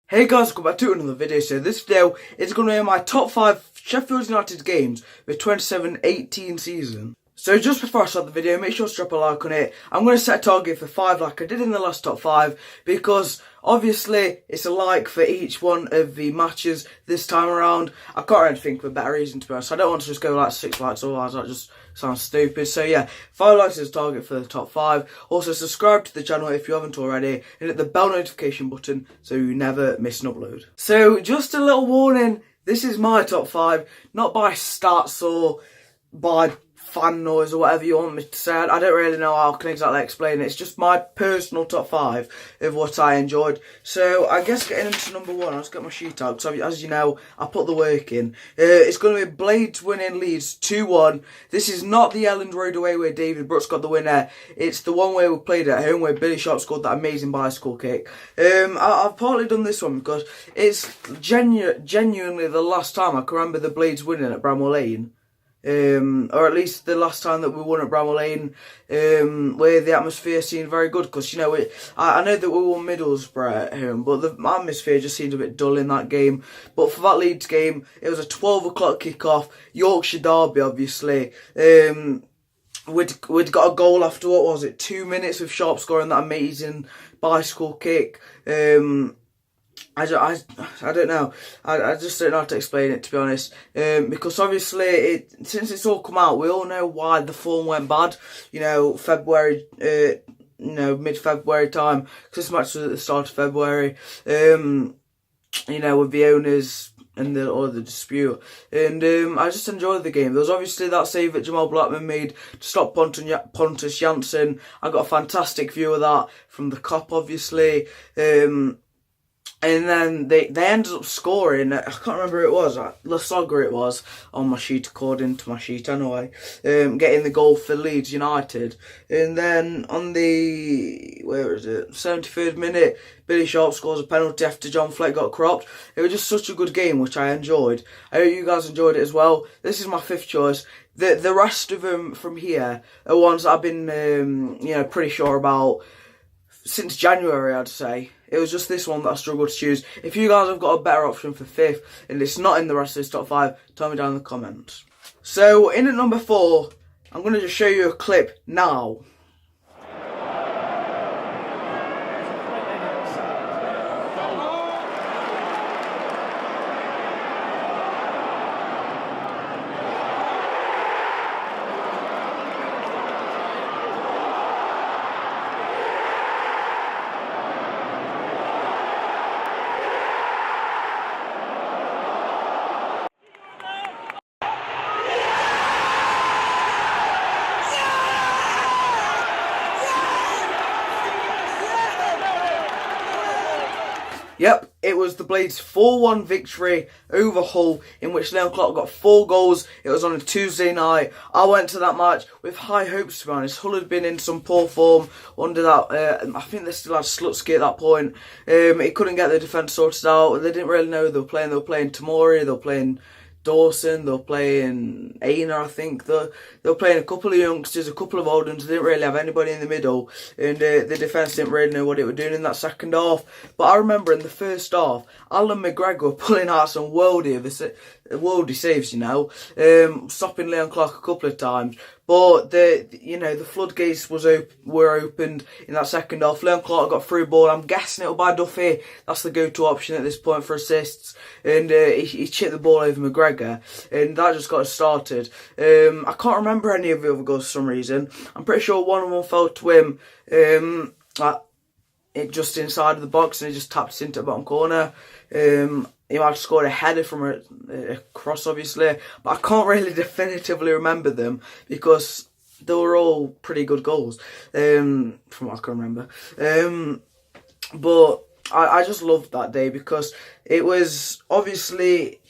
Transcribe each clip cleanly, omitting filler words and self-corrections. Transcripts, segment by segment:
Hey guys, welcome back to another video. So this video is going to be my top 5 Sheffield United games for 27-18 season. So just before I start the video, make sure to drop a like on it. I'm going to set a target for 5 like I did in the last top 5 because obviously it's a like for each one of the matches this time around. I can't really think of a better reason, to be honest. I don't want to just go like 6 likes, otherwise that just sounds stupid. So yeah, 5 likes is a target for the top 5. Also subscribe to the channel if you haven't already and hit the bell notification button so you never miss an upload. So just a little warning, this is my top 5, not by stats or by fan noise or whatever you want me to say. I don't really know how I can exactly explain it. It's just my personal top 5 of what I enjoyed. So I guess getting into number 1, I'll just get my sheet out because as you know, I put the work in. It's going to be Blades winning Leeds 2-1. This is not the Elland Road away where David Brooks got the winner. It's the one where we played at home where Billy Sharp scored that amazing bicycle kick. I've partly done this one because it's genuinely the last time I can remember the Blades winning at Bramall Lane. Or at least the last time that we won at Bramall Lane, where the atmosphere seemed very good. Because, you know, I know that we won Middlesbrough at home, but the atmosphere just seemed a bit dull in that game. But for that Leeds game, it was a 12 o'clock kick-off, Yorkshire derby, obviously. We'd got a goal after, what was it, 2 minutes with Sharp scoring that amazing bicycle kick. I don't know. I just don't know how to explain it, to be honest. Because obviously, since it's all come out, we all know why the form went bad. You know, February, mid-February time. Because this match was at the start of February. You know, with the owners and the dispute. And I just enjoyed the game. There was obviously that save that Jamal Blackman made to stop Pontus Jansson. I got a fantastic view of that from the cop, obviously. And then they ended up scoring, I can't remember who it was, Lasogga it was, on my sheet, according to my sheet anyway, getting the goal for Leeds United. And then on the, 73rd minute, Billy Sharp scores a penalty after John Fleck got cropped. It was just such a good game, which I enjoyed. I hope you guys enjoyed it as well. This is my 5th choice. The rest of them from here are ones that I've been, pretty sure about since January, I'd say. It was just this one that I struggled to choose. If you guys have got a better option for 5th and it's not in the rest of this top 5, tell me down in the comments. So in at number 4, I'm going to just show you a clip now. Yep, it was the Blades' 4-1 victory over Hull, in which Leon Clark got 4 goals. It was on a Tuesday night. I went to that match with high hopes, to be honest. Hull had been in some poor form under that. I think they still had Slutsky at that point. He couldn't get the defence sorted out. They didn't really know who they were playing. They were playing Tamori, they were playing Dawson, they were playing Aina, I think. They were playing a couple of youngsters, a couple of old ones. They didn't really have anybody in the middle, and the defence didn't really know what they were doing in that second half. But I remember in the first half, Alan McGregor pulling out some worldy saves, you know, stopping Leon Clark a couple of times. But the floodgates were opened in that second half. Leon Clark got through ball. I'm guessing it'll by Duffy. That's the go-to option at this point for assists. And he chipped the ball over McGregor, and that just got us started. I can't remember any of the other goals for some reason. I'm pretty sure one of them fell to him. It just inside of the box, and he just tapped it into the bottom corner. He might have scored a header from a cross, obviously, but I can't really definitively remember them because they were all pretty good goals, from what I can remember. But I just loved that day because it was obviously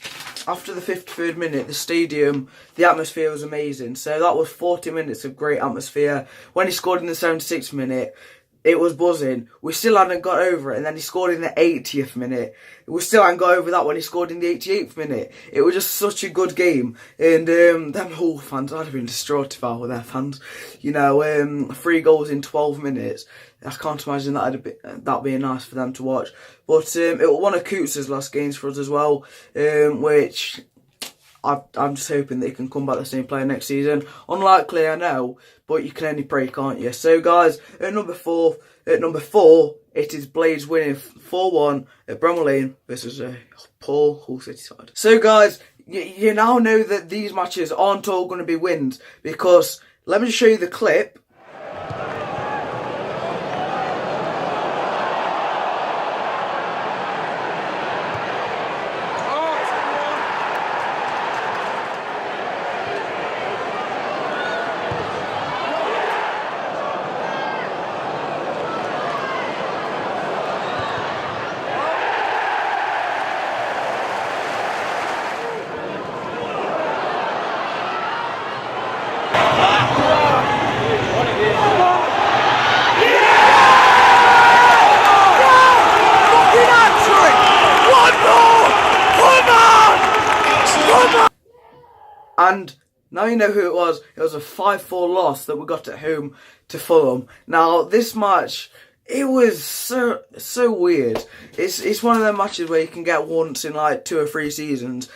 after the 53rd minute, the stadium, the atmosphere was amazing. So that was 40 minutes of great atmosphere. When he scored in the 76th minute, it was buzzing. We still hadn't got over it, and then he scored in the 80th minute. We still hadn't got over that when he scored in the 88th minute. It was just such a good game, and them Hull fans, I'd have been distraught if I were their fans. You know, 3 goals in 12 minutes. I can't imagine that being nice for them to watch. But it was one of Coots' last games for us as well, which I'm just hoping that he can come back the same player next season. Unlikely, I know, but you can only pray, can't you? So, guys, at number four, it is Blades winning 4-1 at Bramall Lane versus a poor Hull City side. So, guys, you now know that these matches aren't all going to be wins, because let me just show you the clip. And now you know who it was. It was a 5-4 loss that we got at home to Fulham. Now, this match, it was so weird. It's one of them matches where you can get once in like 2 or 3 seasons.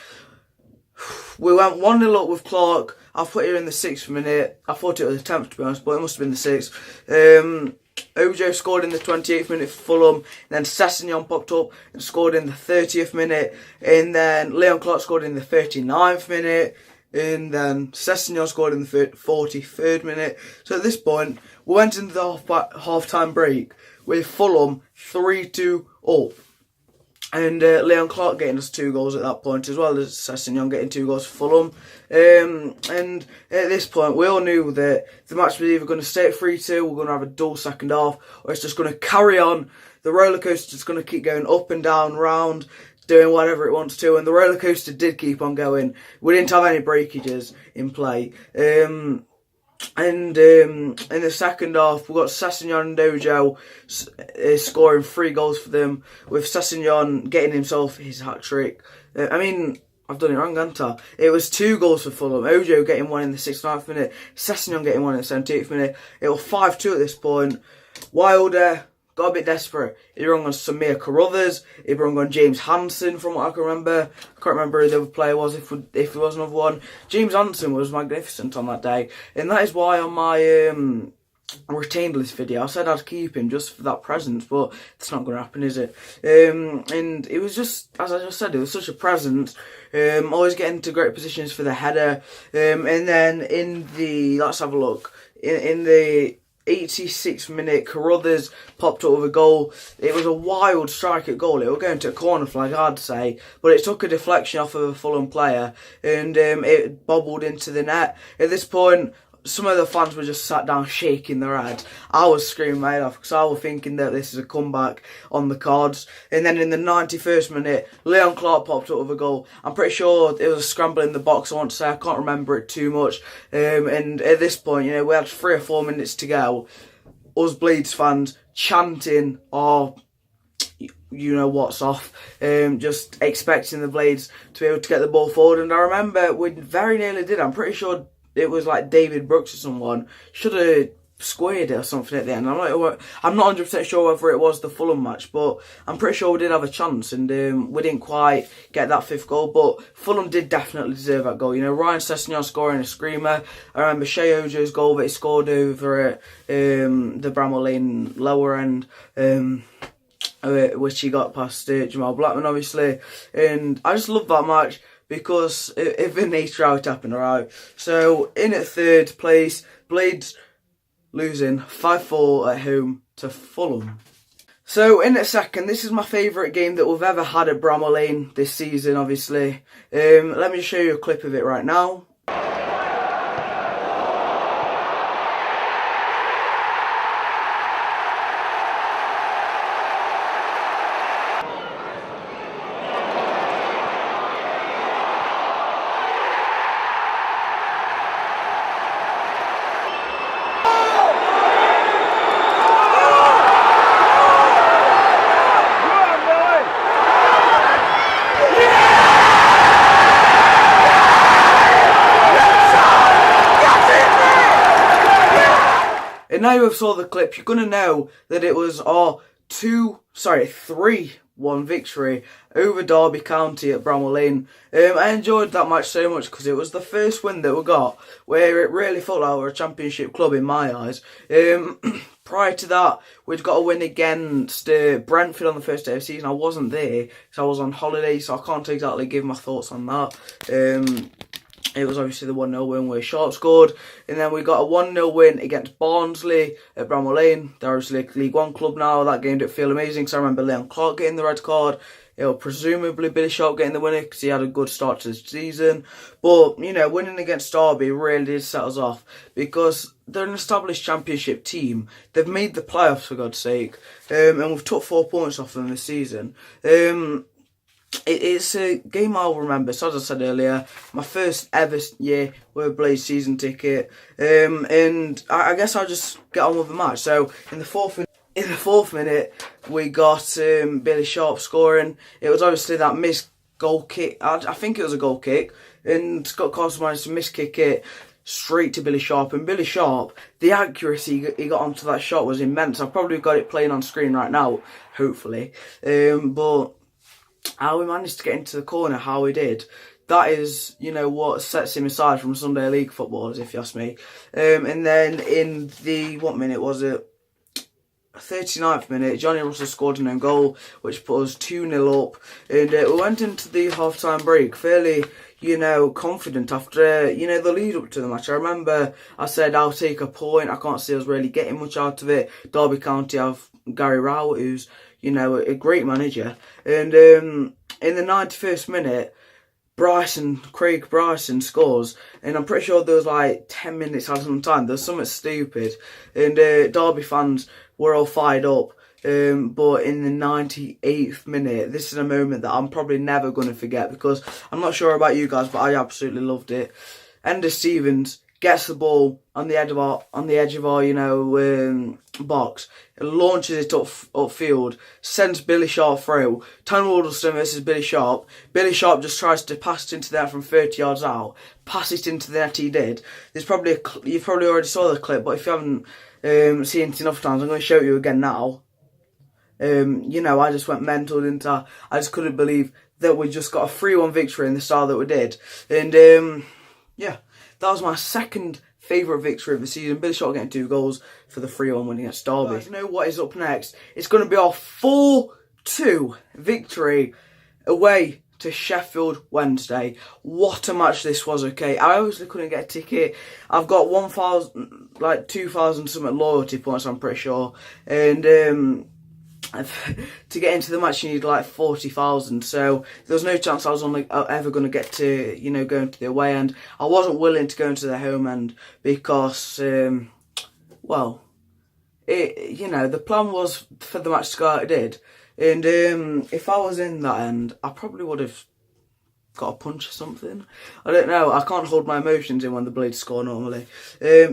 We went 1-0 up with Clark. I put it in the 6th minute. I thought it was the 10th, to be honest, but it must have been the 6th. Ojo scored in the 28th minute for Fulham, and then Sessegnon popped up and scored in the 30th minute, and then Leon Clark scored in the 39th minute, and then Sessegnon scored in the 43rd minute. So at this point, we went into the half-time break with Fulham 3-2 up. And Leon Clark getting us 2 goals at that point, as well as Sessegnon getting 2 goals for Fulham. And at this point, we all knew that the match was either going to stay at 3-2, we're going to have a dull second half, or it's just going to carry on. The roller coaster is going to keep going up and down, round, doing whatever it wants to. And the roller coaster did keep on going. We didn't have any breakages in play. And in the second half, we got Sessegnon and Ojo scoring 3 goals for them, with Sessegnon getting himself his hat-trick. I mean, I've done it wrong, haven't I? It was 2 goals for Fulham. Ojo getting 1 in the 69th minute, Sessegnon getting 1 in the 78th minute. It was 5-2 at this point. Wilder got a bit desperate. He rung on Samir Carruthers. He rung on James Hansen, from what I can remember. I can't remember who the other player was, if it was another one. James Hansen was magnificent on that day. And that is why on my retained list video, I said I'd keep him just for that presence, but it's not going to happen, is it? And it was just, as I just said, it was such a presence. Always getting into great positions for the header. And then in the, let's have a look, in the 86th minute, Carruthers popped up with a goal. It was a wild strike at goal. It was going to a corner flag, I'd say, but it took a deflection off of a Fulham player, and it bobbled into the net. At this point, some of the fans were just sat down shaking their head. I was screaming my head off, because I was thinking that this is a comeback on the cards. And then in the 91st minute, Leon Clark popped up with a goal. I'm pretty sure it was a scramble in the box, I want to say. I can't remember it too much. And at this point, you know, we had 3 or 4 minutes to go. Us Blades fans chanting, "Oh, you know what's off," just expecting the Blades to be able to get the ball forward. And I remember we very nearly did. I'm pretty sure it was like David Brooks or someone should have squared it or something at the end. I'm not 100% sure whether it was the Fulham match, but I'm pretty sure we did have a chance, and we didn't quite get that 5th goal. But Fulham did definitely deserve that goal. You know, Ryan Sessegnon scoring a screamer. I remember Shea Ojo's goal that he scored over at the Bramall Lane lower end, which he got past Jamal Blackman, obviously. And I just love that match, because of the nature how it happened, alright? So, in at 3rd place, Blades losing 5-4 at home to Fulham. So, in at 2nd, this is my favourite game that we've ever had at Bramall Lane this season, obviously. Let me show you a clip of it right now. now you have saw the clip, you're going to know that it was our 3-1 victory over Derby County at Bramall Lane. I enjoyed that match so much because it was the first win that we got where it really felt like we were a championship club in my eyes. Prior to that, we'd got a win against Brentford on the first day of the season. I wasn't there because I was on holiday, so I can't exactly give my thoughts on that. It was obviously the 1-0 win where Sharp scored. And then we got a 1-0 win against Barnsley at Bramall Lane. They're obviously a League One club now. That game didn't feel amazing because I remember Leon Clark getting the red card. It was presumably Billy Sharp getting the winner because he had a good start to the season. But, you know, winning against Derby really did set us off because they're an established championship team. They've made the playoffs, for God's sake. And we've took 4 points off them this season. It's a game I'll remember. So as I said earlier, my first ever year with a Blaze season ticket. And I guess I'll just get on with the match. So in the fourth minute, we got Billy Sharp scoring. It was obviously that missed goal kick. I think it was a goal kick. And Scott Carson managed to miss kick it straight to Billy Sharp. And Billy Sharp, the accuracy he got onto that shot was immense. I've probably got it playing on screen right now, hopefully. But how we managed to get into the corner, how we did, that is, you know, what sets him aside from Sunday League footballers, if you ask me. And then in the, what minute was it? 39th minute, Johnny Russell scored an own goal, which put us 2-0 up. And we went into the half-time break fairly, you know, confident after, you know, the lead up to the match. I remember I said, I'll take a point. I can't see us really getting much out of it. Derby County have Gary Rowett, who's, you know, a great manager. And in the 91st minute, Craig Bryson scores. And I'm pretty sure there was like 10 minutes out of time. There was something stupid. And Derby fans were all fired up. But in the 98th minute, this is a moment that I'm probably never going to forget because I'm not sure about you guys, but I absolutely loved it. Ender Stevens gets the ball on the edge of our you know, box, launches it upfield, sends Billy Sharp through. Tony Waddleston versus Billy Sharp. Billy Sharp just tries to pass it into there from 30 yards out. Pass it into the net. He did. There's probably you probably already saw the clip, but if you haven't seen it enough times, I'm going to show you again now. You know, I just went mental, didn't I? I just couldn't believe that we just got a 3-1 victory in the style that we did. And yeah, that was my second favourite victory of the season. Billy Sharp getting 2 goals for the 3-1 win against Derby. You guys know what is up next? It's going to be our 4-2 victory away to Sheffield Wednesday. What a match this was, okay? I obviously couldn't get a ticket. I've got 2,000 something loyalty points, I'm pretty sure. And to get into the match, you need like 40,000. So there was no chance I was ever going to get to, you know, go into the away end. I wasn't willing to go into the home end because, well, you know, the plan was for the match to go out it did. And if I was in that end, I probably would have got a punch or something. I don't know. I can't hold my emotions in when the Blades score normally.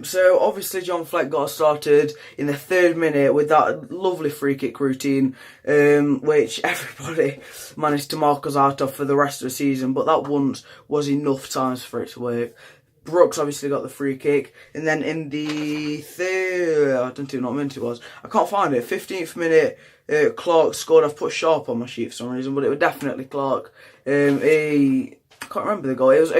So obviously John Fleck got us started in the 3rd minute with that lovely free kick routine, which everybody managed to mark us out of for the rest of the season. But that once was enough times for it to work. Brooks obviously got the free kick, and then in the I don't even know what minute it was. I can't find it. 15th minute, Clark scored. I've put Sharp on my sheet for some reason, but it was definitely Clark. I can't remember the goal. It was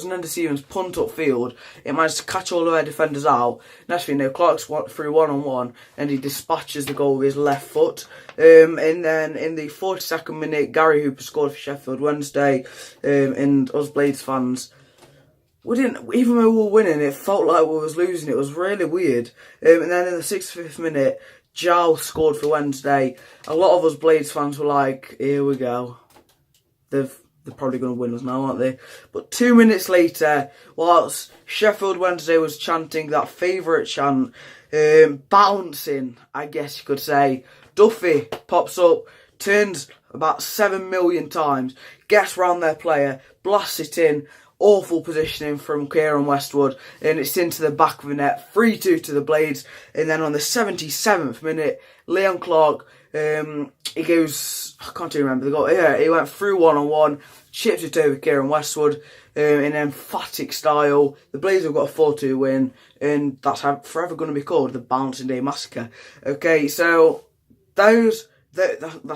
an Ender Stevens punt upfield. It managed to catch all of our defenders out. Next thing you know, Clark's through 1-on-1, and he dispatches the goal with his left foot. And then in the 42nd minute, Gary Hooper scored for Sheffield Wednesday. And us Blades fans, we didn't, even though we were winning, it felt like we was losing. It was really weird. And then in the 65th minute, Giles scored for Wednesday. A lot of us Blades fans were like, here we go. They're probably going to win us now, aren't they? But 2 minutes later, whilst Sheffield Wednesday was chanting that favourite chant, bouncing, I guess you could say, Duffy pops up, turns about 7 million times, gets round their player, blasts it in. Awful positioning from Kieran Westwood, and it's into the back of the net. 3-2 to the Blades. And then on the 77th minute, Leon Clark He goes, I can't even remember the goal. Yeah, he went through 1-on-1, chipped it over Kieran Westwood in emphatic style. The Blades have got a 4-2 win, and that's forever going to be called the Bouncing Day Massacre. Okay, so that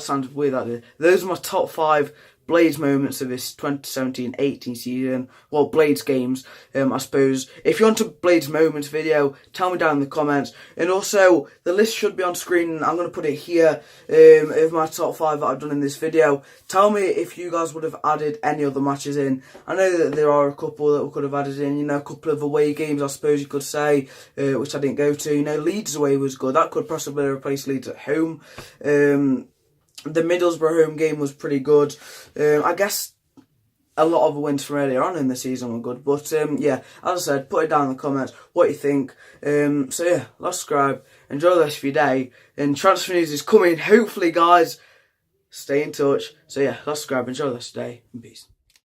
sounded weird, that did. Those are my top 5 Blades moments of this 2017-18 season. Well, Blades games, I suppose. If you want a Blades moments video, tell me down in the comments. And also, the list should be on screen. I'm going to put it here of my top 5 that I've done in this video. Tell me if you guys would have added any other matches in. I know that there are a couple that we could have added in. You know, a couple of away games, I suppose you could say, which I didn't go to. You know, Leeds away was good. That could possibly replace Leeds at home. The Middlesbrough home game was pretty good. I guess a lot of the wins from earlier on in the season were good. But yeah, as I said, put it down in the comments what you think. So yeah, like, subscribe, enjoy the rest of your day. And transfer news is coming, hopefully, guys. Stay in touch. So yeah, like, subscribe, enjoy the rest of the day, and peace.